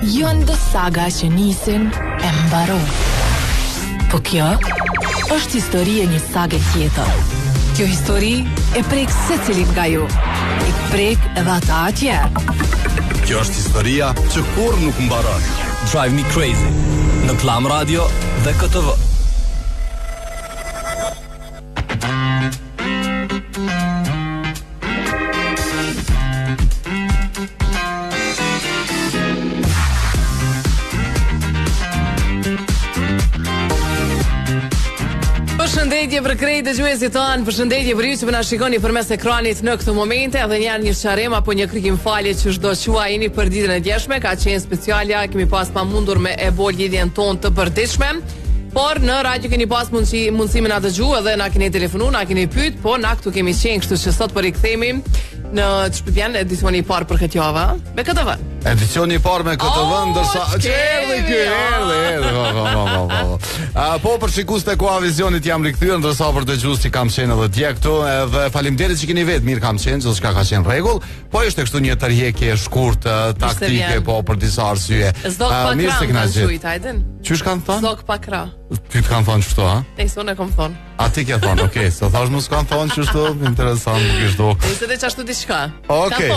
Janë do saga që nisin e mbaron. Po kjo është histori e një sage tjetër. Kjo histori e prek secilin nga ju. E prek edhe ata atje. Kjo është historia që kur nuk mbaron. Drive Me Crazy në Klan Radio dhe KTV. Përshëndetje për krejt dëgjuesit tanë, përshëndetje për ju që më na shikoni përmes ekranit në këtë momente, edhe një sharem apo një krikim falje që çdo quajini për ditën e djeshme, ka qenë specialja, kemi pas pa mundur me e bol lidhjen tonë të përditshme, por në radio keni pas mundësimin na dëgju edhe na keni telefonu, na keni pyet, po na këtu kemi qenë, kështu që sot po rikthehemi në ç'pëvjen edicioni i parë për këtë javë, me KTV. Edicioni i parë me KTV, ndërsa po për shikues të Koavizionit jam rikthyer, ndërsa për dëgjues që kam qenë edhe dje këtu, edhe faleminderit që keni vetë, mirë kam qenë, çdo çka ka qenë rregull, po është kështu një tërheqje e shkurtë taktike, po për disa arsye. Mirë se kena gjetur. Çish kanë thënë? Zog pa krah. Ty të kanë thonë çfarë, ha? Unë e kam thonë. A ti ke thonë, okay, se thash mos kanë thonë çështo, interesant nuk është do. Nëse dhe çashtu diçka. Okay.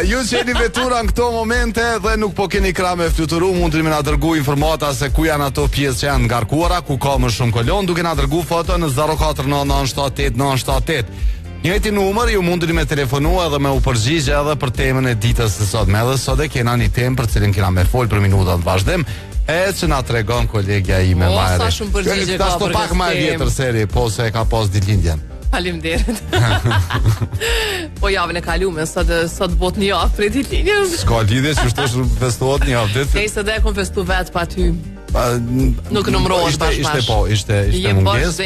Ju që jeni vetura në këto momente dhe nuk po keni krah me fluturu, mund të më na dërgoj informata se ku janë ato pjesë që janë ngarkuara, ku ka më shumë kolon, duke na dërguar foto në 049978 Njëjti numër, ju mundeni me telefonu edhe me u përgjigje edhe për temën e ditës së sotme. Edhe sot e kena një temë për cilën kena me fol për minuta të vazhdim, e që na tregon kolegja ime Majri. Sa shumë përgjigje ka për pak më vjetër seri, po se ka pas ditëlindjen. Faleminderit. Po javën e kaluar, sot bot një javë për ditëlindjen. S'ka lidhje që është festohet një javë ditë. Nëse do e kom festu vet pa ty. Nuk numërohesh ishte mungesë,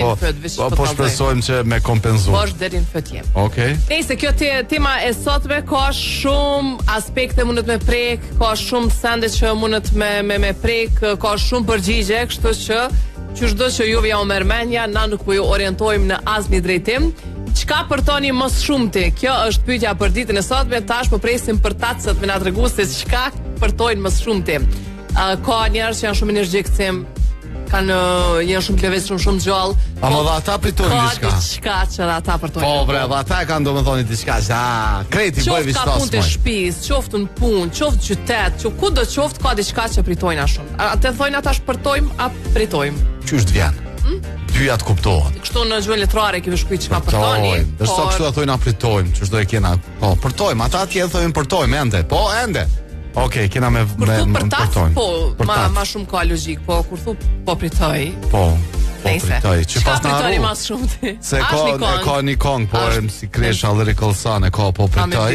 po shpresojmë që me kompenzuar. Bosh deri në fëtije. Okej. Nëse kjo tema e sotme ka shumë aspekte mundet me prek, ka shumë sende që mundet me prek, ka shumë përgjigje, kështu që çdo që juve ja u merr mendja, na nuk po ju orientojmë në asnjë drejtim. Çka përtoni më shumë ti? Kjo është pyetja për ditën e sotme. Tash po presim për tacët me na tregu se çka përtojnë më shumë ti. Ka njerëz që janë shumë energjikë, janë shumë të lëvizshëm, shumë gjallë. Ama dhe ata pritojnë diçka. Ka diçka që ata përtojnë. Po bre, dhe ata kanë domethënë diçka që kreti bëj vistas. Qoftë ka punë të shtëpisë, qoftë në punë, qoftë qytet, kudo qoftë ka diçka që pritojnë shumë. Atë thonë ata shpërtojmë apo pritojmë? Qysh të vjen? Dyjat kuptohet. Kështu në gjuhën letrare kemi shkruaj çka përtoni. Dërsa kështu ato na pritojmë, çdo e kena. Po, përtojmë, ata atje thonë përtojmë ende. Po, ende. Okej, kena me përtojnë. Po, ma shumë ka logjik, po kur thu po pritoj. Po pritoj. Çka pritoni më shumë ti? Se ka një kong, po si Kresha Lyrical Sun e ka po pritoj.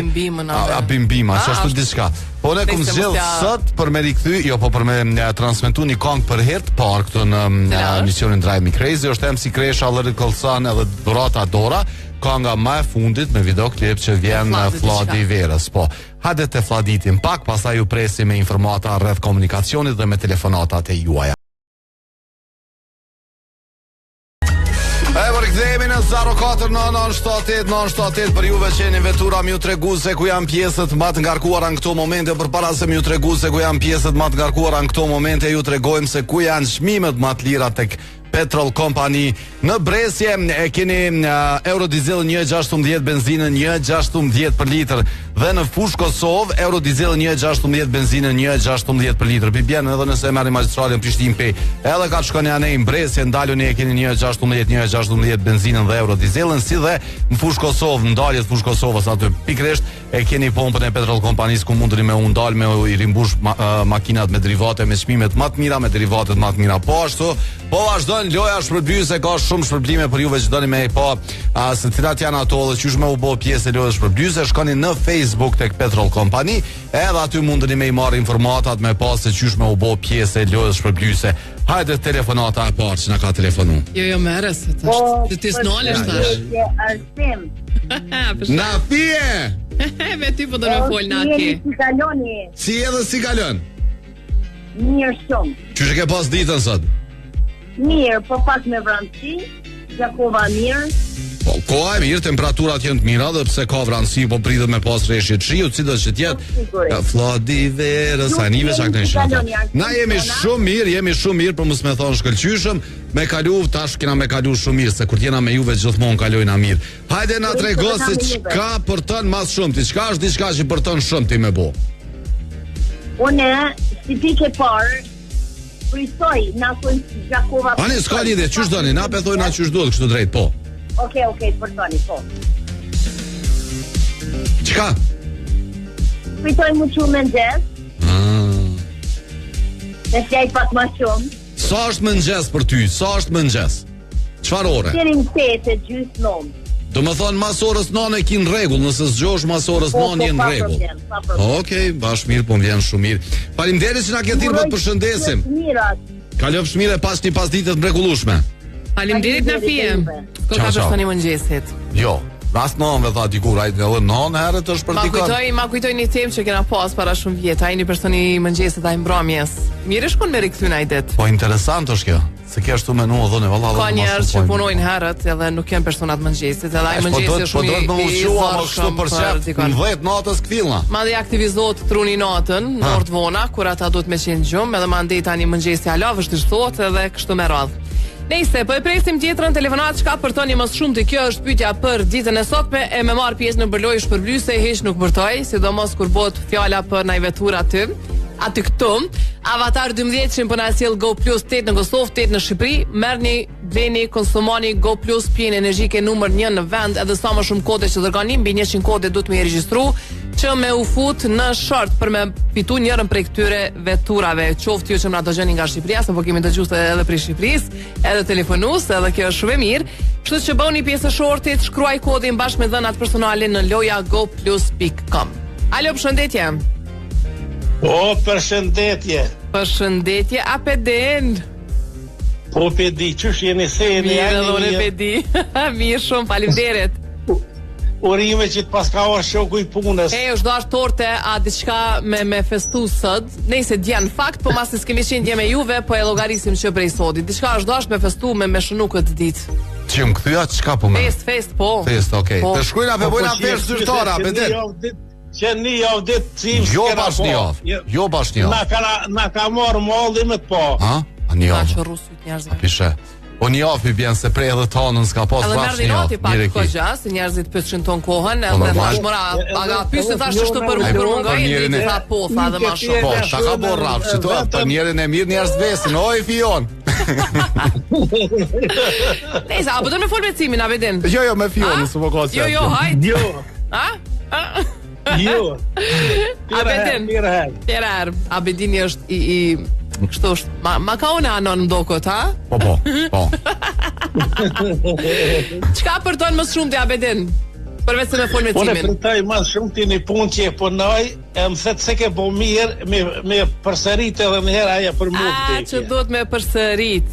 A bimbima, çashtu diçka. Po ne kum zgjedh sot për me rikthy, jo po për me transmetu një kong për herë të parë këtu në emisionin Drive Me Crazy, është MC Kresha Lyrical Sun edhe Dorata Dora. Kanga më e fundit me videoklip që vjen në Fladi i verës. Po, hajde të fladitim pak, pastaj ju presim me informata rreth komunikacionit dhe me telefonatat e juaja. Rikthehemi në 049978 për juve që jeni vetura, më ju tregu se ku janë pjesët më të ngarkuara në këto momente. Përpara se më ju tregu se ku janë pjesët më të ngarkuara në këto momente, ju tregojmë se ku janë çmimet më të lira tek Petrol Company. Në Bresje e keni Eurodiesel 1.16, benzinën 1.16 për litër, dhe në Fush Kosovë Eurodiesel 1.16, benzinën 1.16 për litër. Bibjen edhe nëse merrni magjistralin Prishtinë Pej, edhe ka të shkoni anë në Bresje, ndaluni e keni 1.16 benzinën dhe Eurodieselën, si dhe në Fush Kosovë, ndaljet Fush Kosovës aty pikërisht e keni pompën e Petrol Company ku mundeni me u ndal me i rimbush makinat me derivate me çmimet më të mira, me derivatet më të mira. Po ashtu, po vazhdon loja shpërbyese, ka shumë shpërblime për juve që doni me po se cilat janë ato dhe qysh me u bë pjesë e lojës shpërbyese. Shkoni në Facebook tek Petrol Company, edhe aty mundeni me i marrë informatat me pas se qysh me u bë pjesë e lojës shpërbyese. Hajde telefonata e parë që na ka telefonu. Jo merre se tash. Ti s'nolesh tash. Arsim. Na fie. Me ty po do në fol na atje. Si kaloni? Si edhe si kalon? Mirë shumë. Qysh e ke pas ditën sot? Mirë, po pak me vranësi. Gjakova mirë. Po, koha e mirë, temperaturat janë të mira dhe pse ka vranësi, po pritet me pas rreshje të shiut, sido që tjetë. Flodi verës, anive çka kënë shënë. Na jemi shumë mirë, për mos me thonë shkëlqyshëm, me kalu, tash kena me kalu shumë mirë, se kur t'jena me juve gjithmonë kalojna mirë. Hajde na trego se çka përton mas shumë ti, çka është diçka që përton shumë ti me bo. Une, si pikë e parë, fritoj, na thon Gjakova. Ani s'ka lidhje, çysh doni, na pe thoj na çysh duhet kështu drejt, po. Okej, përtoni, po. Çka? Fritoj më shumë mëngjes. Dhe fjaj pak ma shumë. Sa është mëngjes për ty? Sa është mëngjes? Çfarë ore? Deri në 8 gjys 9. Do më thonë mas orës 9 e ki në rregull, nëse s'gjosh mas orës 9 je në rregull. Okej, bash mirë, po më vjen shumë mirë. Faleminderit që na ke thirrë të përshëndesim. Kalofsh mirë pas një pasditë të mrekullueshme. Faleminderit na fije. Ko ka tani mëngjesit. Jo, rast 9 tha dikur, ai edhe 9 herët është për dikon. Ma kujtoj një temë që kena pas para shumë vjet, ai një personi mëngjesit ai mbrëmjes. Mirë shkon me rikthy ai det. Po interesant është kjo. Se ke ashtu menu dhënë valla. Ka njerëz që punojnë herët edhe nuk janë personat mëngjesit, edhe ai mëngjesi është shumë i kështu për shkak 10 natës kthillna. Madje aktivizohet truni natën në orë të vona, kur ata duhet me qenë gjumë, edhe mandej tani mëngjesi hala vështirësohet edhe kështu me radhë. Nëse po e presim tjetrën telefonat çka përtoni më shumë ti, kjo është pyetja për ditën e sotme, e me marr pjesë në bërlojë shpërblyese, hiç nuk bërtoj, sidomos kur bëhet fjala për ndaj vetura aty këtu. Avatar 12 që po na sjell Go Plus 8 në Kosovë, 8 në Shqipëri. Merrni, bleni, konsumoni Go Plus, pjenë energjike numër 1 në vend, edhe sa më shumë kode që dërgoni, mbi 100 kode duhet me regjistru që me u fut në short për me fitu njërën prej këtyre veturave. Qoftë ju që më na dëgjoni nga Shqipëria, se po kemi dëgjues edhe prej Shqipërisë, edhe telefonus, edhe kjo është shumë e mirë. Kështu që bëuni pjesë e shortit, shkruaj kodin bashkë me dhënat personale në lojagoplus.com. Alo, përshëndetje. Po, përshëndetje. Përshëndetje, a pedin? Po, pedi, qësh jeni se jeni? Mirë, dhe unë pedi. Mirë shumë, faleminderit. Urime që të paska o shoku i punës. Është dash torte, a diçka me festu sot. Nëse djen fakt, po mas s'kemi qenë dje me juve, po e llogarisim që prej sotit. Diçka është dash me festu me shënu këtë ditë. Që më këthyja çka po me? Fest, po. Fest, okej. Të shkruajna apo bojna vesh zyrtare, a bedet? Që një javë ditë cim Jo bash një javë. Jo bash një javë. Na ka marrë malli me të po. Ha? A një javë. Ka që rusit njerëzve. A pishe. Po një javë i bjen se prej edhe tonën s'ka pas bash një javë. Edhe merdi nati pak këgja, se njerëzit pëshin ton kohën, edhe thash mora, aga pysi thash që shtu për mungoj, dhe tha po, tha dhe ma shumë. Po, ta ka bo rafë që to, për njerin e mirë njerëz vesin, oj fion. Nejsa, a pëtë me fol me cimin, a vedin? Jo, me fion, nësë po ka që. Jo, hajt. Jo. Ha? Jo. Tjera her. Abedini është i kështu është. Ma ka une anon mdokot, ha? Po. Qka përton më shumë të Abedin? Përveç se me fol me cimin. Po ne përtaj më shumë të një pun që e punoj, e më thetë se ke po mirë me përsërit edhe njëherë aja për mund të që duhet me përsërit.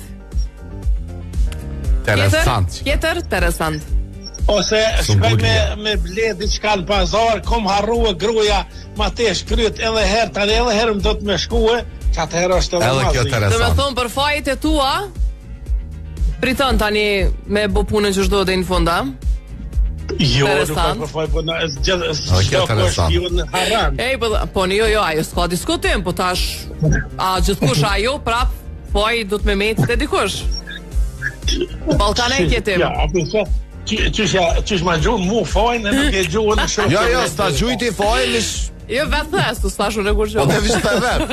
Interesant. Interesant. Ose shkoj me bledi qka në pazar, kom harruë gruja, ma te shkryt edhe herë, tani edhe herë më do të me shkue, që atë herë është edhe mazë. Dhe me thonë për fajt e tua, priton tani me bo punën që shdo dhe në funda. Jo, nuk ka për fajt, po në gjithë është ju në haran. Po në jo, ajo s'ka diskutim, po tash, a gjithkush ajo, prap, fajt du të me metë të dikush. Balkane e kjetim. Ja, Qysh ma gjuhën mu fajnë e nuk e gjuhën në shumë. Jo, s'ta gjujti fajnë Jo, vetë thesë, s'ta shumë në kur gjuhën. Po të vishë të vetë.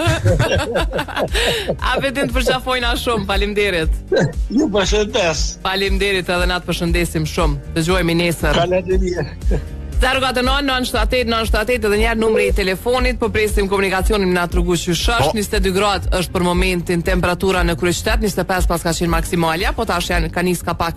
A vetin të përqafojnë a shumë, falimderit. Ju përshëndes. Falimderit edhe na të përshëndesim shumë. Të gjuhemi nesër. Falemderit. 049-978 edhe njerë numri i telefonit, po presim komunikacionin na të rrugu që shështë, 22 gradë është për momentin temperatura në Kryeqytet, 25 pas ka qenë maksimalja, po tash janë ka nis ka pak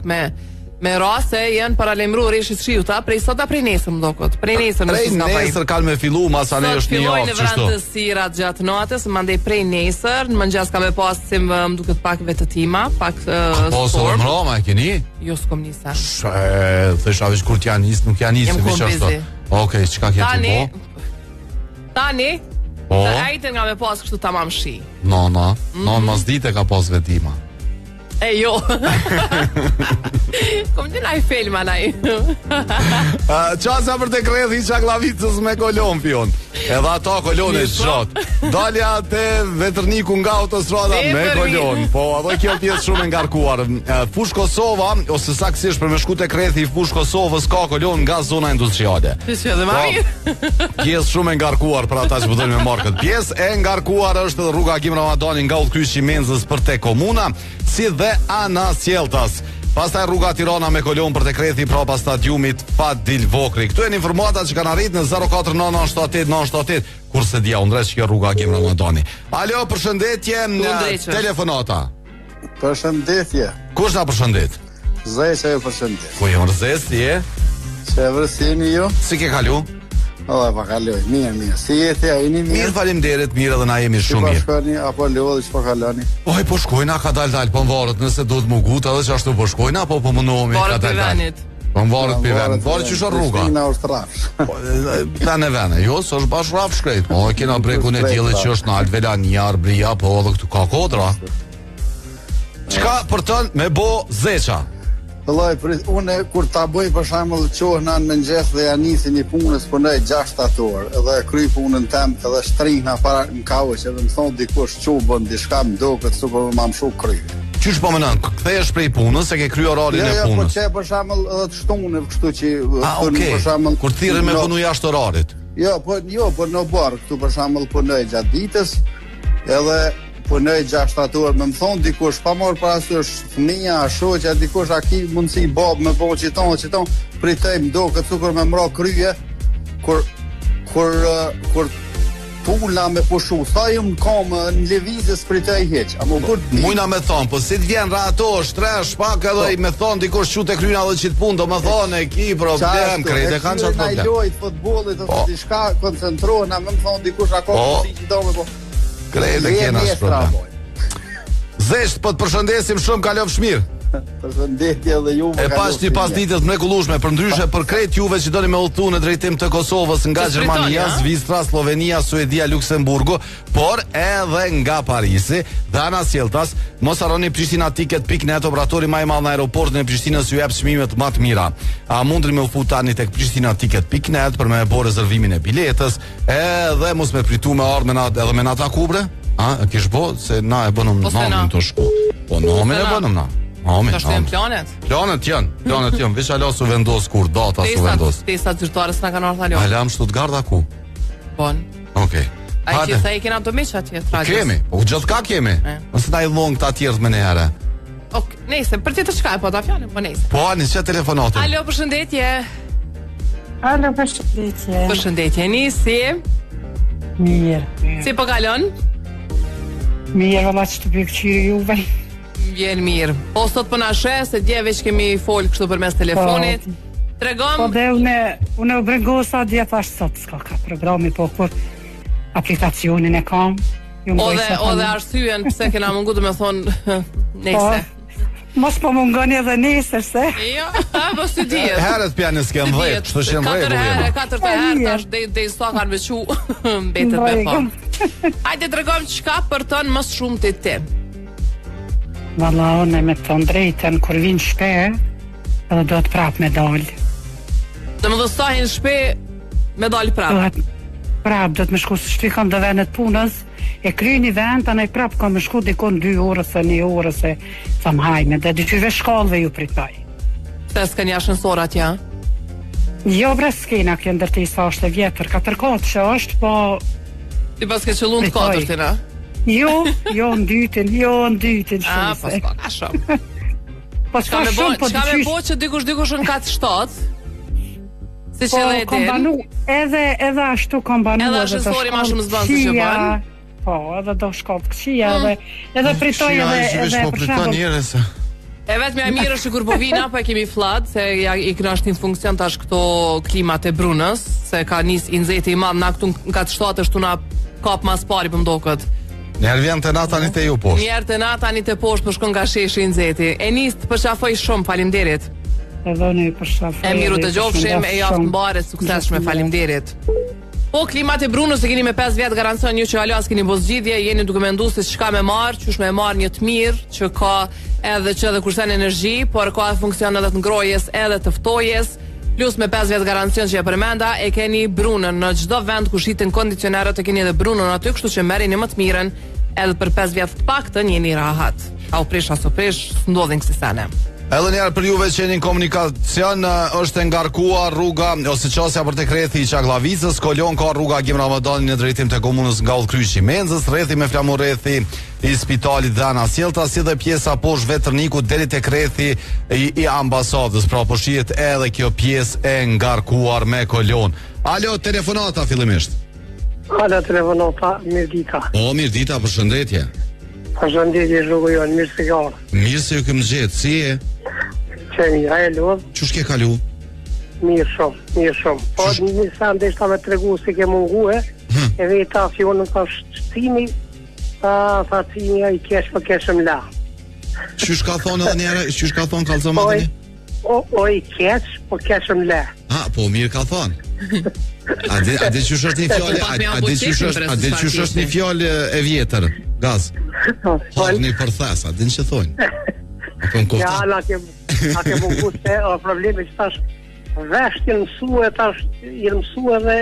me rase janë paralemru reshit shiuta prej sota prej nesër mdokot. Prej nesër kanë me fillu masane është një javë qështu. Sot fillojnë në vrantësirat gjatë natës, mandej prej nesër, në mëngjes ka me pasim më duket pak vetëtima, pak storm. Po së dhe mroma e keni? Jo s'kom nisa. Thësha veç kur t'ja nis, nuk t'ja nis. Jem kom bizi. Okej, qka kje të bo? Tani, të ajten nga me pas kështu tamam shi. No, mas dite ka pas vetima. Jo. Kom të naj film anaj. Qasa për të krethi Çaklavicës me kolon. Edhe ato kolon e shot. Dalja te vetërniku nga autostrada me kolon. Po, ato kjo pjesë shumë e ngarkuar. Fush Kosova ose saktësisht për me shku te krethi Fush Kosovës ka kolon nga zona industriale. Pjesë shumë e ngarkuar për ata që budojnë me markët. Pjesë e ngarkuar është edhe rruga Agim Ramadani nga udhkyçi i Menzës për te komuna, si dhe ana Sjeltas. Pastaj rruga Tirana me kolon për te krethi prapa stadiumit Fadil Vokri. Këtu janë informatat që kanë arritur në 04998 kurse dia undresh kjo rruga Agim Ramadani. Alo, përshëndetje, telefonata. Përshëndetje. Kush na përshëndet? Zeca ju përshëndet. Po jam Zez, ti je? Çfarë ju? Si ke kalu? Ola, pa kaloj, mirë. Si jeti, a jeni mirë? Mirë, faleminderit, mirë edhe na jemi shumë mirë. Si po shkoni, apo lodhi, që po kaloni? Oj, po shkojna ka dal, po më varët nëse do të më guta edhe që ashtu po shkojna, apo po më nomi ka dal. Po më varët për venit, varët që shë rruga. Në është rafsh. Plan e vene, jo, së është bash rafsh shkrejt. Po, kena brekun e tjele që është në Alvelania, Arbria, po edhe këtu ka kodra. Qka për tënë me bo Zeqa? Vëllai, unë kur ta bëj për shembull qohna në mëngjes dhe ja nisi një punës punoj 6 orë, edhe kryj punën tem edhe shtrihna para në kauç, edhe më thon dikush çu bën diçka më duket super më mshu kryj. Qysh po mënon? Kthehesh prej punës se ke kry orarin e punës. Jo, po çe për shembull edhe të shtunë kështu që për shembull kur thirrën me punu jashtë orarit. Jo, po në bar këtu për shembull punoj gjatë ditës, edhe punoj 6 orë, më thon dikush pa marr parasysh fëmia, shoqja, dikush a ki mundsi bab me bo qiton, pritoj më duket super me mra krye kur pula me pushu, sa jam kam në lëvizjes pritoj hiç. Apo kur mujna me thon, po si të vjen ra ato shtresh pak edhe me thon dikush çu te kryna edhe çit punë, do më thon e ki problem, krejtë kanë çat problem. Ai lojt futbollit ose diçka koncentrohen, më thon dikush a ka si do me po. Krejtë kena shproblem. Zesht, po të përshëndesim shumë, kalofsh mirë. Përshëndetje dhe ju. E pas një pas ditës mrekullueshme, për ndryshe për krejt juve që doni me udhëtu në drejtim të Kosovës nga Gjermania, Zvicra, Slovenia, Suedia, Luksemburgu, por edhe nga Parisi dhe ana Sjeltas. Mos harroni Prishtina-ticket.net, operatori më i madh në aeroportin e Prishtinës ju jep çmimet më të mira. A mundni me u fut tani tek Prishtina-ticket.net për me bërë rezervimin e biletës, edhe mos me pritu me ardhmen edhe me nata kubre? A kish bo se na e bënëm namin të shku. Po namin e bënëm na. Namin. Tash janë planet. Planet janë. Veç ala su vendos kur data su vendos. Testat zyrtare s'na kanë ardhur tani. Alam Stuttgart ku? Bon. Okej. Ai që sa i kena të mish atje trajës. Kemi, po gjithka kemi. Mos na i llong ta tjerë me ne herë. Ok, nëse për ti të shkaj, po ta fjalën, po nëse. Po ani çe telefonatin. Alo, përshëndetje. Alo, përshëndetje. Përshëndetje, nisi. Mirë. Si po kalon? Mirë, valla që të bëkqyri juve. Vjen mirë. Po sot po na sheh se dje veç kemi fol kështu përmes telefonit. Tregom. Po dhe unë u brengosa dje thash sot s'ka ka programi, po kur aplikacionin e kam. Ode arsyen pse kena mungu të me thonë nese. Mos po mungoni edhe nesër se. Jo, po si dihet. Herët pjanë s'kem vjet, kështu që në rregull. 4 herë tash deri sa kanë me çu mbetet me fam. Hajde tregom çka për ton më shumë ti. Valla, unë me të drejtën, kur vinë shpe, edhe do të prap me dalë. Dhe më dhësahin shpe, me dalë prap? Prap, do të me shku së shtrikon dhe venet punës, e kry një vend, anë i prap ka me shku dikon 2 orës e 1 orës e tham hajme, dhe dyqyve shkallëve ju pritoj. Se s'ka një shënsor atja? Jo, bre s'kena kjo ndërtisa është e vjetër, 4 që është, po... Ti pas ke qëllun të 4-tin, a? Jo, në dytin. A, pas pa, ka shumë. Qka me bo që dikush në 4-7? Se që edhe e din? Edhe ashtu kam banu. Edhe shënsori ma shumë zbanë se që banë? Po, edhe do shkallë të këqia, edhe pritoj edhe për shembull. E vetë me mirë është kur po vina, po e kemi flat, se i këna është një funksion tash këto klimat e brunës, se ka nis i nxehtë i madh na këtu në 4-7 është na kap mas pari për mdokët. Njerë vjen të nata një të ju poshtë. Njerë të nata një të poshtë për shkon nga sheshi i nxehti. E nis të përshafoj shumë, faleminderit. Edhe ne përshafoj. E miru të gjofshim, e jaftë mbare, sukseshme, faleminderit. Po, klimat e Brunës e keni me 5 vjet garancion, ju që alo as keni bo zgjidhje, jeni duke menduar se çka me marr, qysh me marr një të mirë që ka edhe kursen energji, por ka funksion edhe të ngrojes edhe të ftojes. Plus me 5 vjet garancion që e përmenda, e keni Brunën në çdo vend ku shiten kondicionerët, e keni edhe Brunën aty, kështu që merrini më të mirën, edhe për 5 vjet të paktën jeni rahat. A u prish as u prish, ndodhin kësi sene. Edhe njerë për juve që jeni në komunikacion, është ngarkuar rruga ose qasja për tek rrethi i Çaglavicës, Kolon ka rruga Gim Ramadani në drejtim të komunës nga Udhkryqi i Menzës, rrethi me flamur rrethi i spitalit Dhana Sjellta, si dhe pjesa poshtë Vetrniku deri tek rrethi i ambasadës, pra po shihet edhe kjo pjesë e ngarkuar me Kolon. Alo, telefonata fillimisht. Alo, telefonata, Mirdita. O, Mirdita, përshëndetje. Përshëndetje, rrugë jonë, mirë se ka. Mirë se ju këmë gjetë, si e? Që mirë, a e lodhë? Qështë ke kalu? Mirë shumë. Po, një sande ishta me tregu se ke mungue, e veta fjonën ka shqimi, ta cimi a i kesh për keshëm la. Qështë ka thonë edhe njëre, qështë ka thonë kalëzë më të një? O i kesh për keshëm la. Po, mirë ka thonë. A dhe qështë është një fjallë, a dhe qështë është një fjallë e vjetër, Gaz? Harë një përthes, a dhe në që thonë? Ja, a ke mungu se problemi që tash vesht i mësue, tash i mësue dhe...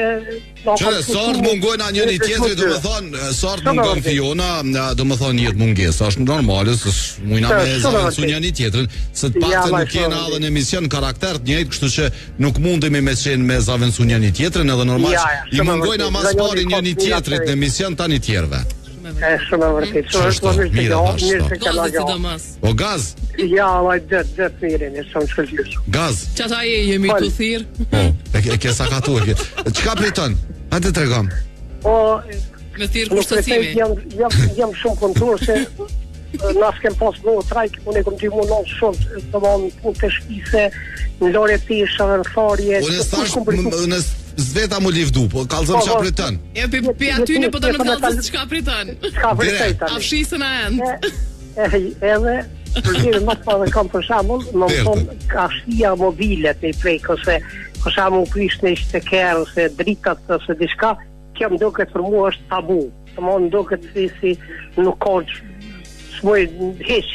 Qëre, sartë mungojnë a njëni tjetëri, do më thonë, sartë mungojnë fjona, do më thonë njëtë munges, është normalës, mujna me zavëncu njëni tjetërin, se të pakte nuk jena edhe në emision karakter të njëjtë, kështu që nuk mundemi me qenë me zavëncu njëni tjetërin, edhe normalës, i mungojnë a mas pari njëni tjetërit në emision ta një tjerve. E shumë e vërtit. Mirë se ka laga. O Gaz? Ja, vaj dëtë mirin, e shumë shkëllqysh. Gaz? Qata jemi të thirë? E ke sakatuar. Qka priton? Hajde të regam. Me thirë kushtësimi. Jam shumë kontur se nas kem pas bëhë trajk, unë e kom t'i mundon shumë të ma në punë të shpise, në lore tisha, në farje. Unë zveta mu livdu, po kalzëm qa priton. E pi aty në po të në kalzës qka priton. Qka priton tani. Afshisën a endë. Edhe, përgjirë më të pa dhe kam për shamull, më më thonë ka shtia mobilet me i prejkë, ose për shamull prish në ishte kërë, ose dritat, ose dishka, kjo më do këtë për mua është tabu. Të më do këtë si nuk ka shmoj heq,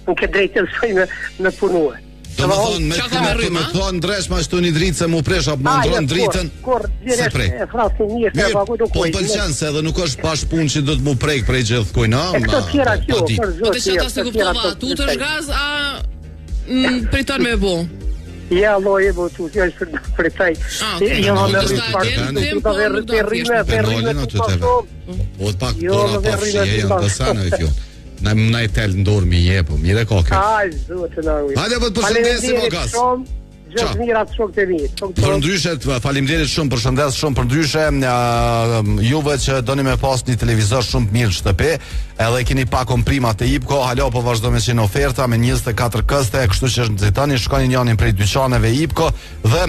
në këtë drejtë të me punue. Do më thonë, me thonë dresh ma shtu një dritë se mu presh, apo më ndronë dritën, se prej. Mirë, po pëlqen se edhe nuk është pash punë që do të mu prejkë prej gjithë kujna. E këto tjera kjo, për zërë. Po të qëta se kuptova, tu të shgaz, a priton me bo? Ja, lo e bo tu, jo është pritaj. Jo, në rritë Na i tel në dorë mi je, po mire koke. Zotë në ujë. Hajde, po të përshëndesim o Gaz. Gjithë mirat shok të mi. Përndryshet, falimderit shumë, përshëndes shumë përndryshe, juve që doni me pas një televizor shumë mirë shtëpi, edhe keni pa komprimat e IPCO, halo po vazhdo me qenë oferta me 24 këste, kështu që nëzitani shkoni njënin prej dyqaneve IPCO dhe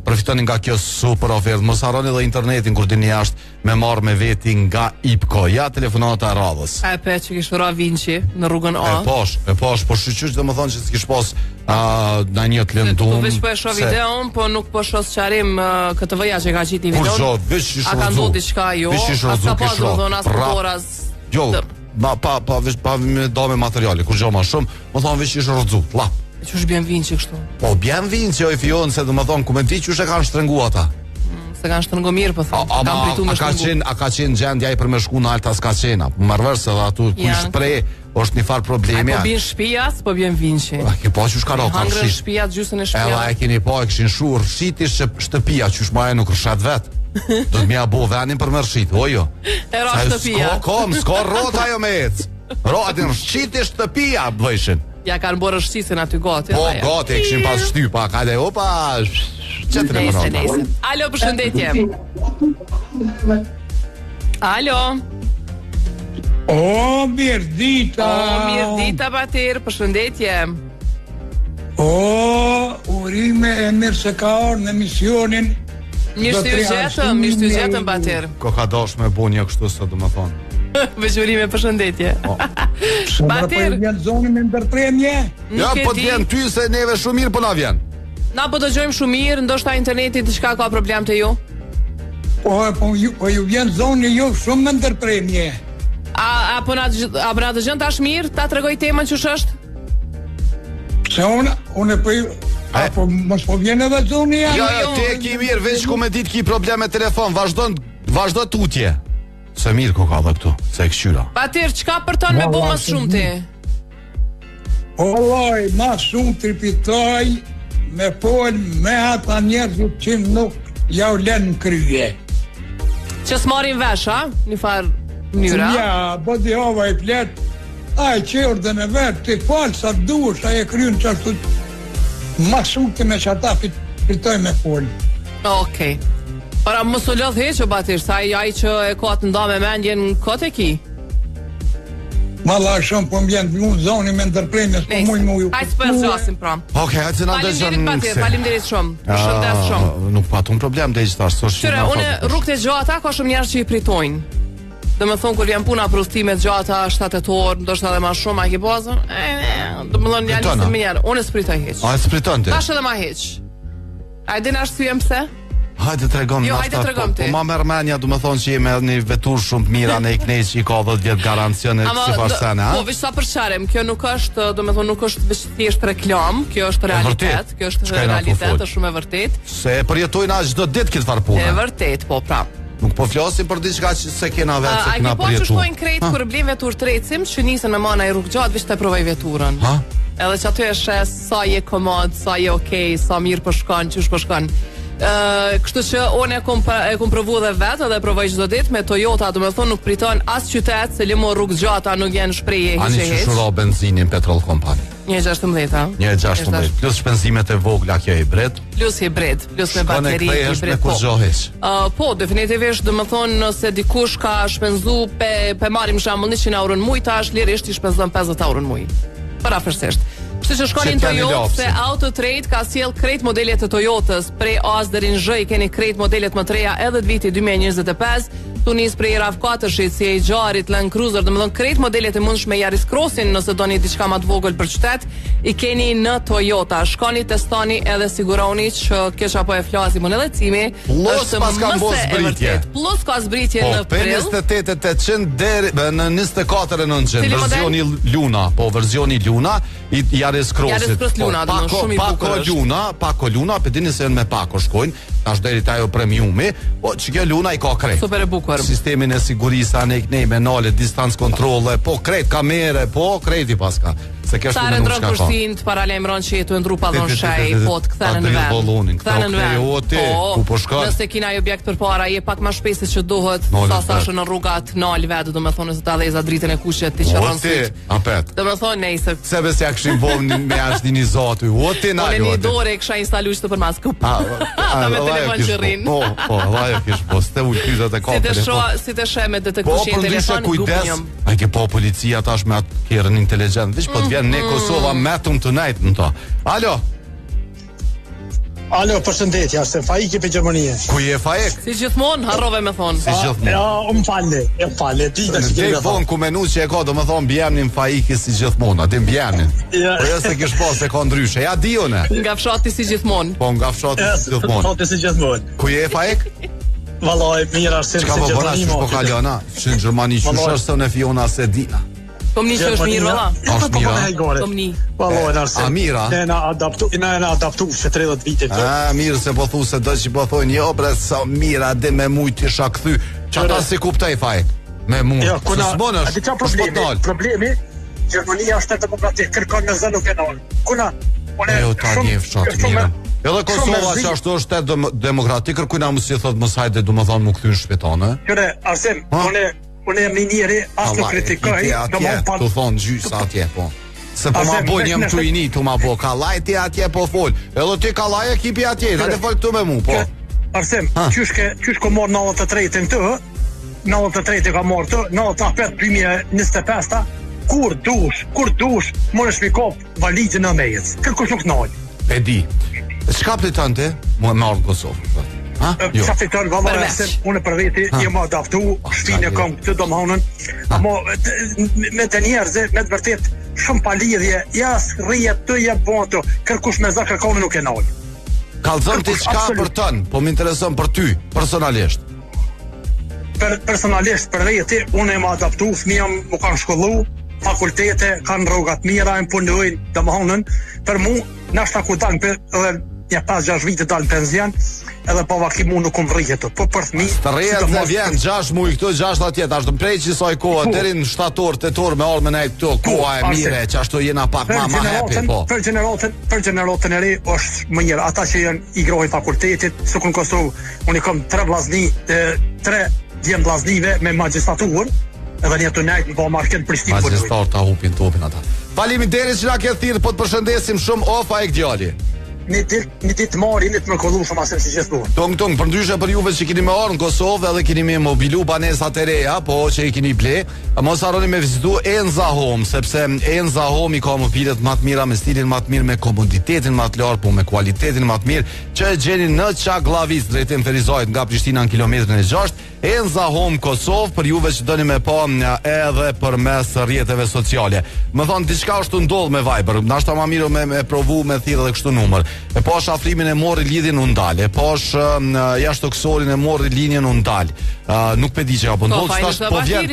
përfitoni nga kjo super ofertë. Mos harroni dhe internetin kur dini jashtë me marrë me veti nga IPCO. Ja telefonata e radhës. E pe që kishë ra Vinci në rrugën A. E posh, po shqyqysh dhe më thonë që s'kish pas në një të lëndum. Veç po e shoh videon, po nuk po shoh sqarim këtë vëja që ka qitë një videon. A ka ndodhur diçka jo? A ka pasur dhona sporas? Jo, pa me do me materiale, kur gjo ma shumë, më thonë veç ishë rëdzu, lap. Që është bjen Vinci kështu? Po, bjen Vinci, oj fion, se dhe më thonë, ku me ti që është e kanë shtrëngu ata? Se kanë shtrëngu mirë, po thonë, kanë pritu me shtrëngu. A ka qenë gjendja i për me shku në alta s'ka qena, mërvërse dhe atu ku i shprej, është një farë problemi. A po bjen shpijas, po bjen Vinci. A ke po që shka ro, ka rëshit. Shpijat, gjusën e shpijat. Ela e keni po e këshin shu rëshiti shtëpia, që shmaja nuk rëshat vetë. Do të mja bo venin për më rëshit, ojo. E ra shtëpia. S'ko rota jo me ecë. Rotin rëshiti shtëpia, bëjshin. Ja kanë borë rështisin aty gati. Po, gati, e këshin pas shtypa, kajde, opa, qëtëre më rota. Alo, përshëndetje. Alo. O, mirë dita. Batir, përshëndetje. O, urime e mirë se ka orë në emisionin. Mirë të ju gjetëm, Batir. Ko ka dosh me bu një kështu së dhe më thonë. Veçurime, përshëndetje. Batir. Po vjen zonin me ndërpremje? Ja, po të vjen ty se neve shumë mirë, po na vjen. Na po të gjojmë shumë mirë, ndoshta interneti të shka ka problem të ju? Po ju vjen zoni ju shumë me ndërpremje. A po na dëgjon tash mirë, ta tregoj temën ç'është? Se unë po mos po vjen edhe zoni ja. Jo, ti e ki mirë, veç ku me ditë ki problem me telefon, vazhdo tutje. Se mirë ko ka dhe këtu, se e këshyra. Patër, qka për tonë me bo mas shumë ti? Oloj, mas shumë tripitoj me pol me ata njerëzit që nuk ja u len në krye. Që s'marin vesh, a? Një farë njëra? Ja, bëdi hova i plet, a e qërë dhe në vetë, ti falë sa dush, a e kryën që ashtu mas shumë të me që ata fitoj me pol. Okej. Para mos u lodh heq o Batir, sa ai që e ka të nda me mendjen kot e ki? Malla shumë po mbjen unë zoni me ndërpremjes, po muj mu ju. Hajtë s'po e zgjasim pra. Okej, hajtë se na dëgjon. Faleminderit Batir, faleminderit shumë. Shëndes shumë. Nuk patun problem dhe qëtash. Qyre, une rrugët e gjata ka shumë njerëz që i pritojnë. Dhe me thonë, kur vjen puna për udhëtimet gjata, 7 orë, ndoshta edhe ma shumë, a ki bazën? Dhe më thonë, njëllë me njerë, unë s'pritoj heq. A, s'priton ti? Tash edhe ma heq. A e din arsyeën pse? Hajde tregom. Jo, hajde tregom ti. Po ma merr mendja, do të thonë që jemi një vetur shumë të mira në Iknejt që i ka 10 vjet garancion e sipas sene, ha? Po veç sa përçarem, kjo nuk është, do të thonë nuk është veç thjesht reklam, kjo është realitet, kjo është realitet, është shumë e vërtet. Se e përjetojnë as çdo ditë këtë farë pune. E vërtet, po pra. Nuk po flasim për diçka që se kena vetë, se kena përjetuar. A po që shkojnë krejt kur blim vetur trecim, që nisën me mana i rrugë gjatë, veç të provoj veturën. Ha? Edhe që aty e shes sa je komod, sa je okej, sa mirë po shkon, çish po shkon. Kështu që unë e kom provu dhe vetë dhe provoj çdo ditë me Toyota, do me thonë nuk priton as qytet, se limo rrugë gjata nuk janë shprehje hiç e hiç. Ani që shuro benzinin Petrol Company. 1.16, ha? 1.16, plus shpenzimet e vogla kjo hibrid. Plus hibrid, plus me bateri hibrid. Po, definitivisht, do me thonë nëse dikush ka shpenzu pe marim shembull 100 euro në muj, tash lirisht i shpenzon 50 euro në muj. Parafërsisht. Kështu që shkonin Toyota, se Auto Trade ka sjell krejt modelet të Toyotës, prej A deri në Zh i keni krejt modelet më të reja edhe të vitit 2025. Tu nis prej RAV4-shit, si e gjarit, Land Cruiser, domethënë krejt modelet e mundshme Yaris Crossin, nëse doni diçka më të vogël për qytet, i keni në Toyota. Shkoni, testoni edhe siguroni që kjo apo e flasim në lecimi është pas ka mos zbritje. Plus ka zbritje në prill. 28.800 deri në 24.900 versioni Luna, po versioni Luna i Yaris Crossit. Pako Luna, pe dini se me pako shkojnë, tash deri ajo premiumi, po ç'kjo Luna i ka krejt. Super e bukur. Sistemin e sigurisë anë kënej me nale, distancë kontrolle, po krejt kamere, po krejti paska. Se kjo është ndron kushtin të paralajmëron që jetu ndru pa dhon shaj, po të kthehen në vend. Kthehen në vend. Ku po shkon? Nëse kina një objekt përpara, je pak më shpejt se që duhet, sa thashë në rrugat nal vet, domethënë se ta dheza dritën e kuqet ti çarron syt. Domethënë nejse. Se besja kishim vënë me ashtinizatë. Oti na jo. Në dorë kisha instaluar këtë për mas kup. Me telefon që rrin. Po, vaja kish po ste ultyzat e kopës. Si të shë me detektueshë telefon kujdes. Ai ke po policia tash me atë kerrën inteligjent. Veç po të vjen në Kosovë metum tonight në to. Alo. Alo, përshëndetje, është Faik për Gjermanie. Ku je Faik? Si gjithmonë, harrove me thonë. Si gjithmonë. Ja, më falë, ti tash që ke thonë ku menu që e ka, domethënë bjemnin Faiki si gjithmonë, atë bjemnin. Po jo se kish pas se ka ndryshe. Ja di unë. Nga fshati si gjithmonë. Po nga fshati si gjithmonë. Fshati si gjithmonë. Ku je Faik? Vallai, mirë arsim se Gjermani. Po kalona, në Gjermani çfarë son e Fiona se dina. Komni që është mirë, valla. Është mirë. Komni. Vallai, arsim. Amira. Ne na adaptu se 30 vite këtu. Mirë se po thu se do që po thonë jo bre sa mira dhe me mujt isha kthy. Çata si kuptoj Faik? Me mujt. Jo, kuna. A di çfarë problemi? Gjermania është demokratik, kërkon në zonë penale. Kuna? Jo, ta një fshat mirë. Edhe Kosova që ashtu është demokratik, kërkujna mos i thot mos hajde domethënë më kthyn shpejtane. Qëre, arsim, unë jam një njeri, as nuk kritikoj, tu thon gjysa atje po. Se po ma bojnë jam tu i një, tu ma bo kallaj ti atje po fol. Edhe ti kallaj ekipi atje, hajde fol këtu me mu, po. Arsim, qysh ko mor 93-ën të, 93 ka mor të, 95-2025, kur dush, morë shpikop valigjën në mejec. Kërkush nuk nalë. E di. Çka priton ti? Më marr Kosovë. Sa fiton vallë se unë për veti jam adaptu, shpinë kam këtë domthonën. Amo me të njerëzve me të vërtet shumë pa lidhje, jas rrihet të jap voto, kërkush me zak kërkon nuk e nal. Kallzon ti çka për ton, po më intereson për ty personalisht. personalisht për veti, unë e më adaptu, fëmija më kanë shkollu, fakultete, kanë rrogat mira, e më punojnë, domethënë, për mu, nashta ku dalë, edhe ja 5-6 vite dalë penzion, edhe po vaki mu nuk më rrihet, po për fëmi... Të rrihet me vjen, 6 muj këto, 6 atje, ashtë më prej që saj koha, deri në 7 tetor me arme në e këto, koha e mire, që ashtu jena pak ma happy, po. Për gjeneratën e re, është më njërë, ata që janë i grojnë fakultetit, së kënë Kosovë, unë i kom 3 djemë vllaznive me magjistraturë, edhe një të nejtë në po market Prishtinë. Magjistar ta hupin topin ata. Faleminderit që na ke thirrë, po të përshëndesim shumë ofa e gjali. Një ditë marri, një të mërkollu shumë asem si gjithmonë. Tung, për ndryshe për juve që keni me orë në Kosovë edhe keni me mobilu banesat e reja, po që i keni ble, mos harroni me vizitu Enza Home, sepse Enza Home i ka mobilet më të mira, me stilin më të mirë, me komoditetin më të lartë, po me kualitetin më të mirë, që e gjeni në Çaklavic, drejtim Ferizajt nga Prishtina në kilometrin e 6. Enza Home Kosovë, për juve që doni me pa edhe përmes rrjeteve sociale. Më thonë, diçka është ndodh me Viber, nashta më mirë me provu me thirrë edhe kështu numër. E posh afrimin e morri lidhjen u ndal. E posh jashtëksorin e morri linjen u ndal. Nuk pe di çka po ndodh, tash po vjen.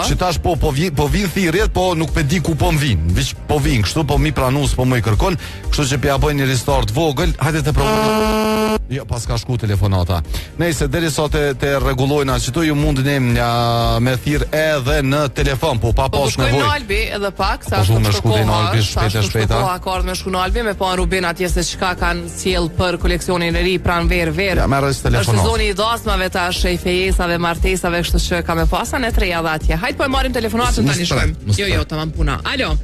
Që tash po vin thirrjet, po nuk pe di ku po vin. Veç po vin kështu, po mi pranues po më i kërkon, kështu që pja bëjnë një restart vogël. Hajde të provojmë. Jo, pas ka shku telefonata. Nëse deri sot të rregullojna që tu ju mundeni me thirr edhe në telefon, po pa pas nevojë. Po në Albi edhe pak, sa është shkuar në Albi shpejt. Po akord me shku në Albi me pa Ruben atje se çka kanë sjell për koleksionin e ri pranë ver. Ja merr telefonat. Është zoni i dasmave tash, e fejesave, martesave, kështu që ka me pasa në 3 javë atje. Hajt po e marrim telefonatën tani shkojmë. Jo, tamam puna. Alo.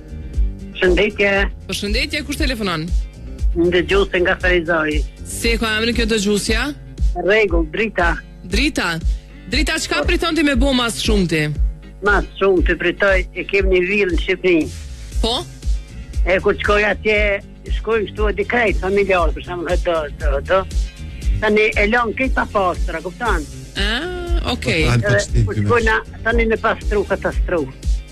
Përshëndetje, kush telefonon? Dëgjuse nga Ferizaj. Si ka emrin kjo dëgjusja? Rregull, Drita. Drita, çka priton ti me bo mas shumë ti? Mas shumë të pritoj, e kem një villë në Shqipëri. Po? E kur shkoj atje, shkojmë këtu e dikrejt, familjarë, për shumë do. Tani e lënë këtë pa pastra, kuptan? Okej. Tani me pastru, katastru.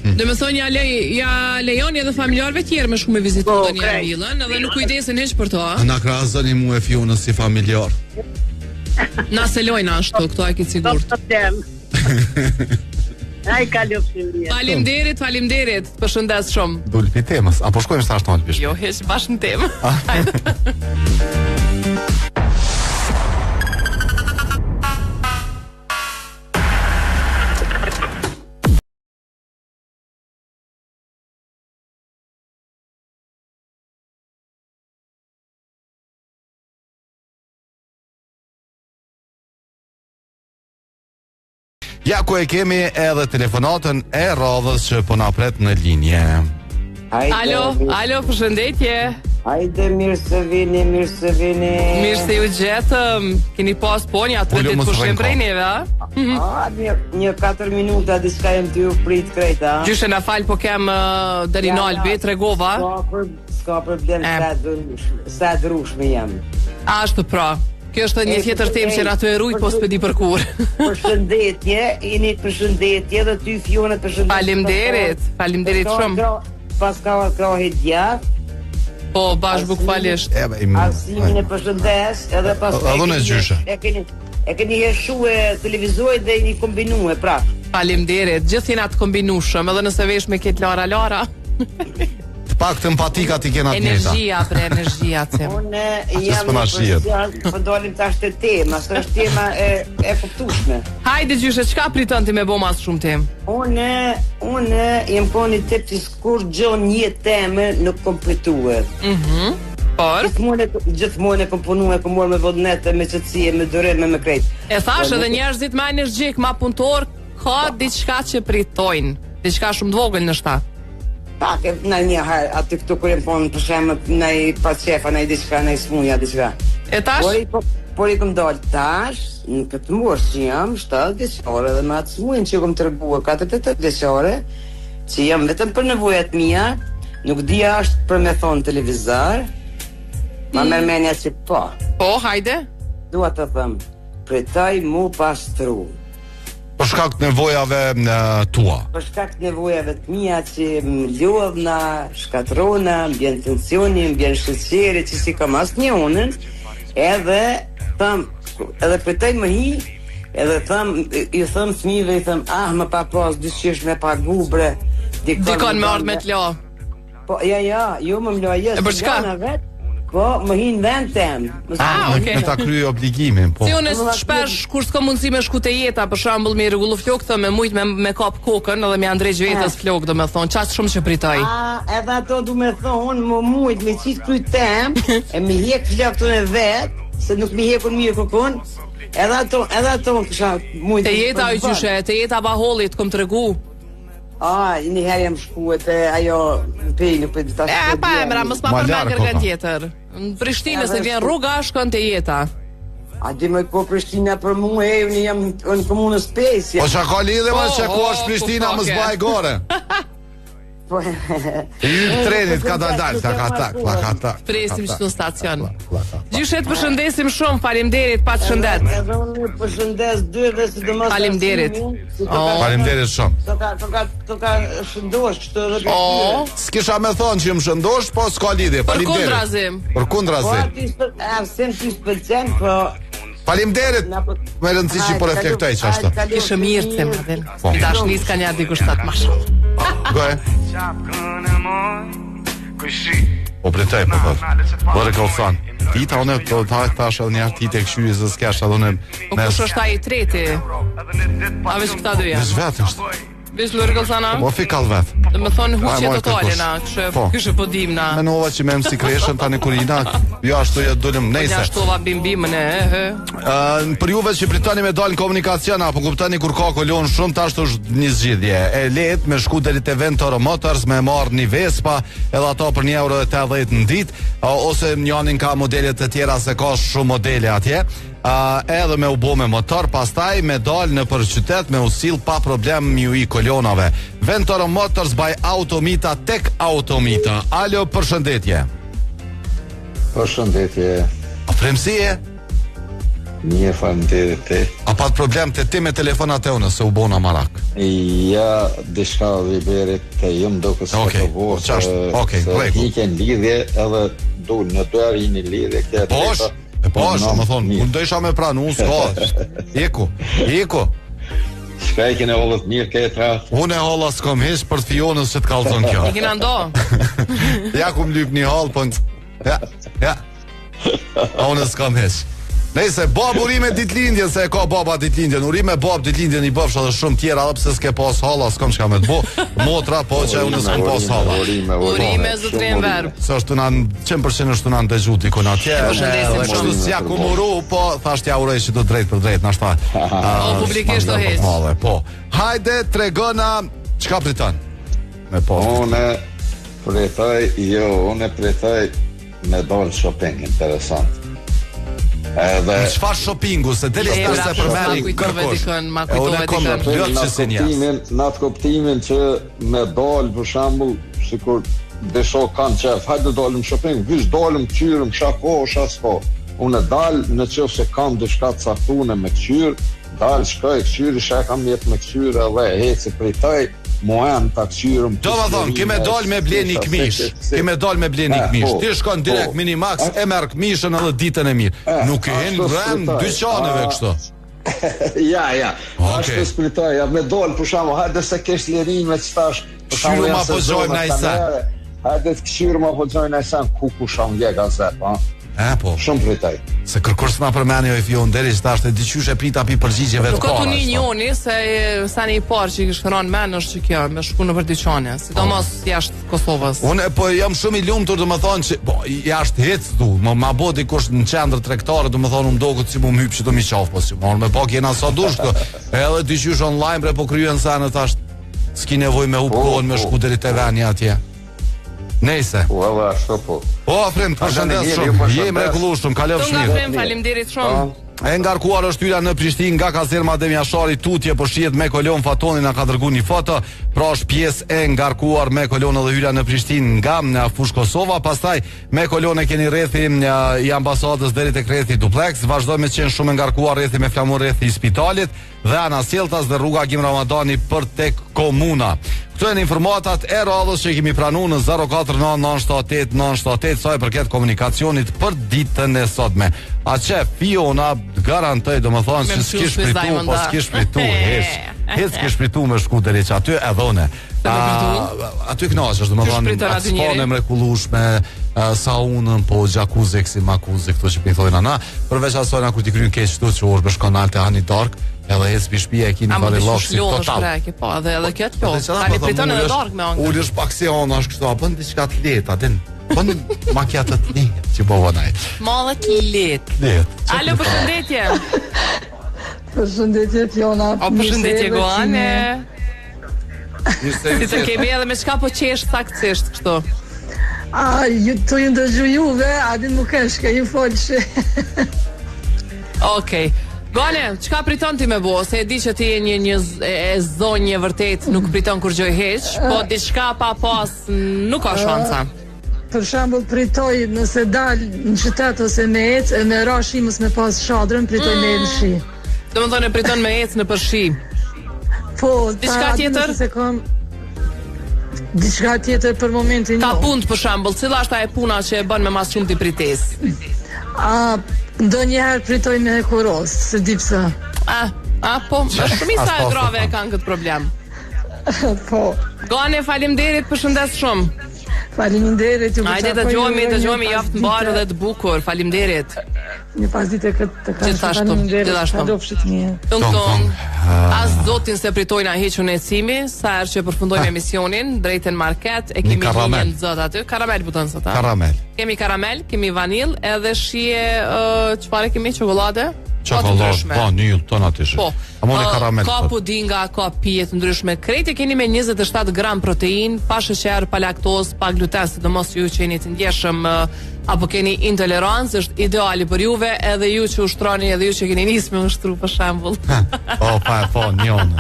Dhe me thonë ja lejoni edhe familjarëve tjerë me shku me vizitu do një villën, edhe nuk kujdesin heq për to, a? Na krahasoni mu e Fionës si familjar. Na se lojna ashtu, këto e kitë sigurt. Ai ka luftim mirë. Faleminderit, përshëndes shumë. Dul pi temës, apo shkojmë sa ashtu në Jo, heq bashkë në temë. Ja ku e kemi edhe telefonatën e radhës që po na pret në linje. Alo, përshëndetje. Hajde, mirë se vini. Mirë se ju gjetëm. Keni pas po një 3 ditë pushim prej neve, a? Një 4 minuta diçka jem t'ju prit krejt, a? Gjyshe na fal, po kem deri në Albi, tregova. S'ka problem, sa drushme jam. Ashtu pra. Kjo është një tjetër temë që ato e rujt, po s'pedi për kur. Përshëndetje, jeni përshëndetje dhe ty Fiona përshëndetje. Faleminderit shumë. Pas ka krahit gjatë. Po, bashkë falisht. Arsimin e përshëndes, edhe pas e keni heshu e televizorit dhe i kombinue, pra. Faleminderit, gjithë jena të kombinushëm, edhe nëse vesh me këtë Lara. Pak të empatikat i kena të njëta. Energjia të. Unë jam për dolim të ashtë të tema, së është tema e kuptushme. Hajde gjyshe, qka priton ti me bo mas shumë tem? Unë jem koni të pëtis kur gjon një teme nuk kompletue. Por? Gjithmonë e komponue, kom morë me vodnete, me qëtësie, me doreme, me krejt. E thash edhe njerëzit ma energjik, ma punëtor, ka diçka që pritojnë, diçka shumë dvogël në shtatë. Pak, në një herë, aty këtu kërë ponë për shemë, në i pasqefa, në i diçka, në i smuja, diçka. E tash? Por i këm dollë tash, në këtë mërës që jam, 7 vjeqare, dhe me atë smujnë që këm të rëbua 48 vjeqare, që jam vetëm për nevojat mija, nuk dhja është për me thonë televizar, ma mërmenja që po. Po, hajde? Dua të thëmë, pritaj mu pastru. Për shkak të nevojave tua. Për shkak të nevojave të mia që më lodhna, shkatrona, mbjen tensioni, mbjen sheqeri që si kam asnjë unën, edhe pritoj më hi Edhe i thëm fëmijëve, i thëm, më pa pas dyqesh me pagu bre. Dikon me ardh me t'lo. Po, jo më mlo jes. E për çka? Po, më hinë vend tem. Me ta krye obligimin, po. Si unë shpesh kur s'ka mundësi me shku te Jeta, për shembull me rregullu flok të me mujt me kap kokën edhe me andrej vetës flok, domethënë, çast shumë që pritoj. Edhe ato du me thonë, më mujt me qit kryt tem, e me hjek flokën e vet, se nuk me hjekun mirë kokën. Edhe ato kisha mujt. Te Jeta i gjyshe, te Jeta Bahollit kom tregu. Një herë jam shkuet e ajo pejnë për të tash. Pa emra, mos ma përmen kërkën tjetër. Në Prishtinë se vjen rruga shkon te Jeta. A di më ko Prishtina për mua, unë jam në komunës 5. Po çka ka lidhje me se ku është Prishtina mos bëj gore. Po. I trenit ka dal, tak. Presim çdo stacion. Gjyshet përshëndesim shumë, faleminderit, pa shëndet. Edhe unë përshëndes dyve sidomos. Faleminderit. Faleminderit shumë. To ka shëndosh këtë edhe. S'kisha me thonë që më shëndosh, po s'ka lidhje. Faleminderit. Përkundrazim. Po Faleminderit. Me rëndësi që po reflektoj çashtu. Ishte mirë them atë. Dashnis ka një dikush tat mashallah. Goe. Po pritoj po thot. Bore kalsan. Ti ta unë po tash edhe një artit e këshyri se s'kesh edhe unë. Po kush është ai i treti? A vesh këta dyja? Vesh vetë është. Vesh Lori Kalsana? Po fikall vet. Do të thonë huqje totale na, kështu po dimna. Menova që më si kreshën tani kurina. Jo ashtu ja dolëm nejse. Ja ashtu va bimbimën për juve që pritoni me dal në komunikacion apo kuptoni kur ka kolon shumë tash është një zgjidhje. E lehtë me shku deri te Ventoro Motors me marr një Vespa, edhe ato për €1.80 në ditë, ose njënin ka modele të tjera se ka shumë modele atje. Edhe me u bo me motor, pastaj me dal në për qytet me usill pa problem ju i kolonave. Ventoro Motors by Automita tek Automita. Alo, përshëndetje. Përshëndetje. A fremsie? Një faleminderit te. A pat problem të ti me telefonat e unë se u bona marak? Ja, dishka Viberit të jëm do kësë të vorë. Okej, se hiken lidhje edhe dul në dërë i një lidhje këtë të Po, më thonë, unë do isha me pranë, unë s'ka. Iku. Shka i kene hollët mirë këtë ratë? Unë e holla s'kom hish për të fionës që të kalzon kjo. I kina ndo? Ja ku më lyp një hallë, po ja. A unë s'kom hish. Nëse bab urime ditlindjen, se e ka baba ditlindjen, urime bab ditlindjen i bëfsh edhe shumë tjera, edhe pse s'ke pas halla, s'kom çka me të bo. Motra po që unë s'kom pas halla. Urime zotrin verb. Se është na 100% është na ndëgju dikon atje. Kështu si ja kumuru, po thash ja uroj që do drejt për drejt, na shta. Publikisht do heq. Po. Hajde tregona çka priton. Me po. Unë pritoj me dal shopping interesant. Në qëfar shoppingu, se deli s'tash se përmeni kërkosh. Unë kom në plot që si njës. Në atë kuptimin që me dalë, për shambull, sikur desho kanë qef, hajde dalim shopping, vish dalim këqyrëm, shako, shasko. Unë dalë në qëfë se kam dëshka të saktune me këqyrë, dalë shkoj këqyrë, shë kam jetë me këqyrë edhe heci pritoj, mohem ta këqyrëm. Do më thonë, kime dal me ble një këmish. Ti shkon direkt Minimax, e merë këmishën edhe ditën e mirë. Nuk e hinë rënd dyqaneve kështu. Ja. Ashtu s'pritoj, me dal për shamu, hajde se kesh lirime që tash. Këshyrë ma po gjojmë na i sen. Hajde të këshyrë ma po gjojmë na i sen, ku sham vjega zep, po. Shumë pritoj. Se kërkur s'na përmeni o i fion deri që tashtë e diqysh e prita pi përgjigjeve të para. Nuk të njoni se sa një i parë që i kishë rënë men është që kjo me shku në vërdiqonja, sidomos jashtë Kosovës. Unë po jam shumë i lumtur dhe më thonë që jashtë hecë du, ma bo dikush në qendrë trektare dhe më thonë më do këtë si mu më hypë që do mi qafë, po si morë me pak jena sa dushko, edhe diqysh online bre po kryen sanë tashtë s'ki nevoj me upkohen me shku deri te veni atje. Nejse. Po, edhe ashtu po. O, Afrim, përshëndes shumë. Jem rregullueshëm, kalofsh mirë. Afrim, faleminderit shumë. E ngarkuar është hyra në Prishtinë nga kazerma Demjashari, tutje po shihet me kolon, Fatoni na ka dërguar një foto, pra është pjesë e ngarkuar me kolon dhe hyra në Prishtinë nga fush Kosova, pastaj me kolon e keni rrethi i ambasadës deri tek rrethi Duplex, vazhdojmë të qenë shumë ngarkuar rrethi me flamur rrethi i spitalit dhe ana Sjelltas dhe rruga Gim Ramadani për tek komuna. Këto janë informatat e radhës që kemi pranuar në 049978978 sa i përket komunikacionit për ditën e sotme. A që Fiona garantoj, domethënë se s'kish pritu, po s'kish pritu, heç s'kish pritu me shku deri që aty e dhone. Aty kënaqesh, domethënë atë sponë mrekullueshme, saunën, po jacuzzi, si makuzi, këto që i thonë ana. Përveç asaj na kur ti kryen keq këtu që u bësh kanal te Hani Dark, edhe ec bi shtëpia e keni vallë lloksi total. Po, edhe kjo të tani priton edhe Dark me ëngër. Ulësh pak se ona kështu, bën diçka të lehtë, atë. Bën makiatë të lehtë, që po vonaj. Mallë të lehtë. Alo, përshëndetje. Përshëndetje Fiona. Përshëndetje Goane. Si të kemi edhe me çka po qesh saktësisht kështu. Ju të ndëgju juve, adin më keshke, ju folëshe. Okej. Gane, çka priton ti me bo? Se e di që ti e një zonjë vërtet, nuk priton kur gjoj heq, po diçka pa pas nuk ka shansa. Për shembull pritoj nëse dal në qytet ose me ec, e me ra shimës me pas shadrën, pritoj me në shi. Domethënë priton me ec në përshi. Po, diçka tjetër? Diçka tjetër për momentin. Ka punë për shembull, cila është ajo puna që e bën me mas shumë ti prites? Ndonjëherë pritoj me kuros, se di pse. Po, shumica e grave e kanë këtë problem. Po. Gane, faleminderit, përshëndes shumë. Faleminderit, ju Hajde dëgjojmë javë të mbarë dhe të bukur. Faleminderit. Një pas dite këtë kanë faleminderit. Kalofshit mirë. Tung. As zotin se pritojna hequn e cimi, sa herë që përfundojmë emisionin drejtën market, e kemi një zot aty. Karamel buton sot, a? Karamel. Kemi karamel, kemi vanil, edhe shije çfarë kemi çokoladë? Çokoladë, po, një ton aty. Po. Karamel. Ka pudinga, ka pije të ndryshme. Krejt e keni me 27 gram protein, pa sheqer, pa laktozë, pa gluten, sidomos ju që jeni të ndjeshëm apo keni intolerancë, është ideali për juve, edhe ju që ushtroni, edhe ju që keni nisë me ushtru për shembull. Po, njënë.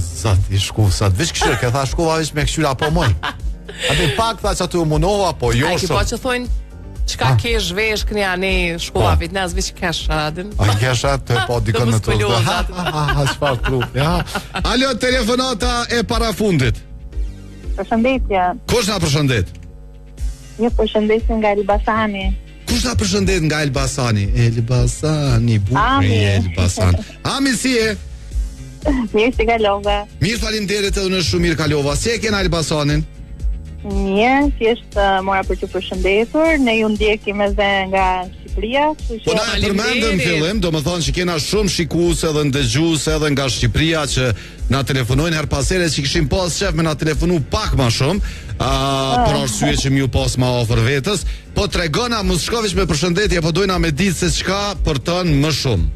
Zot, i shkusat. Veç këshirë, ke tha shkuva veç me këshirë apo moj. Ati pak tha që aty u munova, po jo shumë. A ki po që thojnë, qka kesh vesh kënja ne shkuva vitnez, veç kesh adin. A kesh atë, po dikën në të shfar trup. Alo, telefonata e parafundit. Përshëndetje. Kush na përshëndet? Një përshëndetje nga Elbasani. Kush na përshëndet nga Elbasani? Elbasani, bukri Elbasan. Ami, si e? Mirë si kalova. Mirë, faleminderit, edhe në shumë mirë kalova. Si e kena Elbasanin? Mirë, thjesht mora për të përshëndetur. Ne ju ndjekim edhe nga Shqipëria. Po na e përmendëm fillim, domethënë që kena shumë shikuese dhe ndëgjuese edhe nga Shqipëria që na telefonojnë her pas here, që kishim pas shef me na telefonu pak më shumë, për arsye që më pas më afër vetes. Po tregona mos shkovish me përshëndetje, po dojna me ditë se çka për tën më shumë.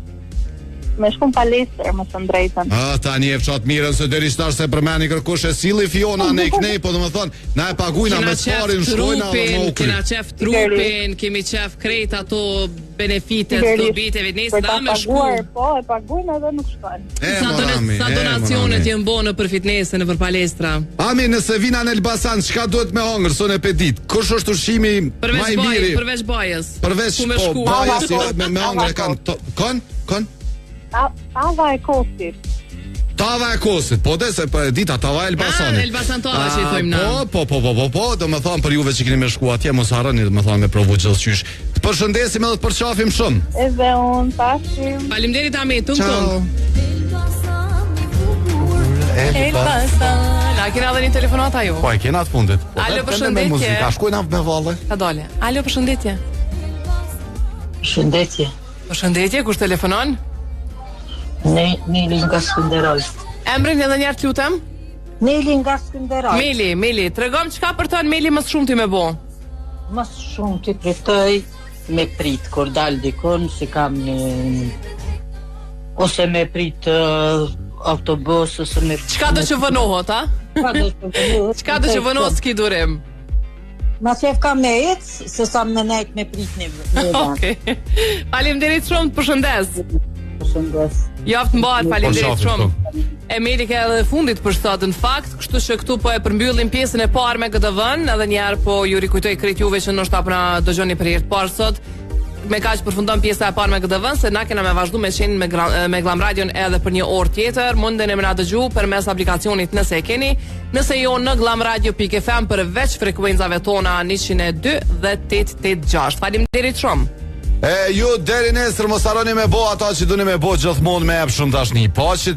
Me shkum palestër, më të drejtën. Tani e fshat mirën se deri tash se përmeni kërkush e silli Fiona ne kënej, po domethënë na e paguajna me sporin shkojna me ukri. Kena qef trupin, kemi qef krejt ato benefitet të biteve, nesë da me shku. Po, e paguajna edhe nuk shkojnë. Sa donacionet jenë bonë për fitnesën e për palestra. Ami, nëse vina në Elbasan, çka duhet me hongër, son e pedit? Kush është ushqimi më i miri? Përveç bajës. Përveç bajës me hongër kanë kon? Tava e kosit. Tava e kosit, po dhe se për dita tava e Elbasanit. Elbasan tava që i thojmë na. Po, do më thonë për juve që keni me shku atje, mos harroni, do më thonë me provu gjithë qysh. Të përshëndesim edhe të përqafim shumë. Edhe unë, pashim. Faleminderit Ami, tung. Elbasan. A kena dhe një telefonata ju? Po, e kena të fundit. Alo, përshëndetje. A shkojna me valle? Ka dole. Alo, përshëndetje. Përshëndetje, kush telefonon? Meli nga Skënderaj. Emrin edhe njerë të lutem? Meli nga Skënderaj. Meli, tregom çka për tonë Meli më shumë ti me bo? Më shumë ti pritoj me prit, kur dal dikon, si kam një... Ose me prit autobus, ose me... Çka do që vënohot, a? Çka do që vënohot s'ki durim? Ma qef kam me ec, se sa me nejt me prit një vend. Okej. Faleminderit shumë, të përshëndes. Javë të mbarë, faleminderit shumë. E Meli ka edhe fundit për sot në fakt, kështu që këtu po e përmbyllim pjesën e parë me këtë vën, edhe njerë po ju rikujtoj krejt juve që nështë apë na dëgjoni për herë të parë sot. me kaq përfundon pjesa e parë me këtë vend, se na kena me vazhdu me qenë me Glam Radion edhe për një orë tjetër. Mundeni me na dëgju përmes aplikacionit nëse e keni. Nëse jo në glamradio.fm përveç frekuencave tona 102 dhe 886. Faleminderit shumë. Ju deri nesër mos harroni me bo ato që duni me bo gjithmonë me epshëm tashni. Paqit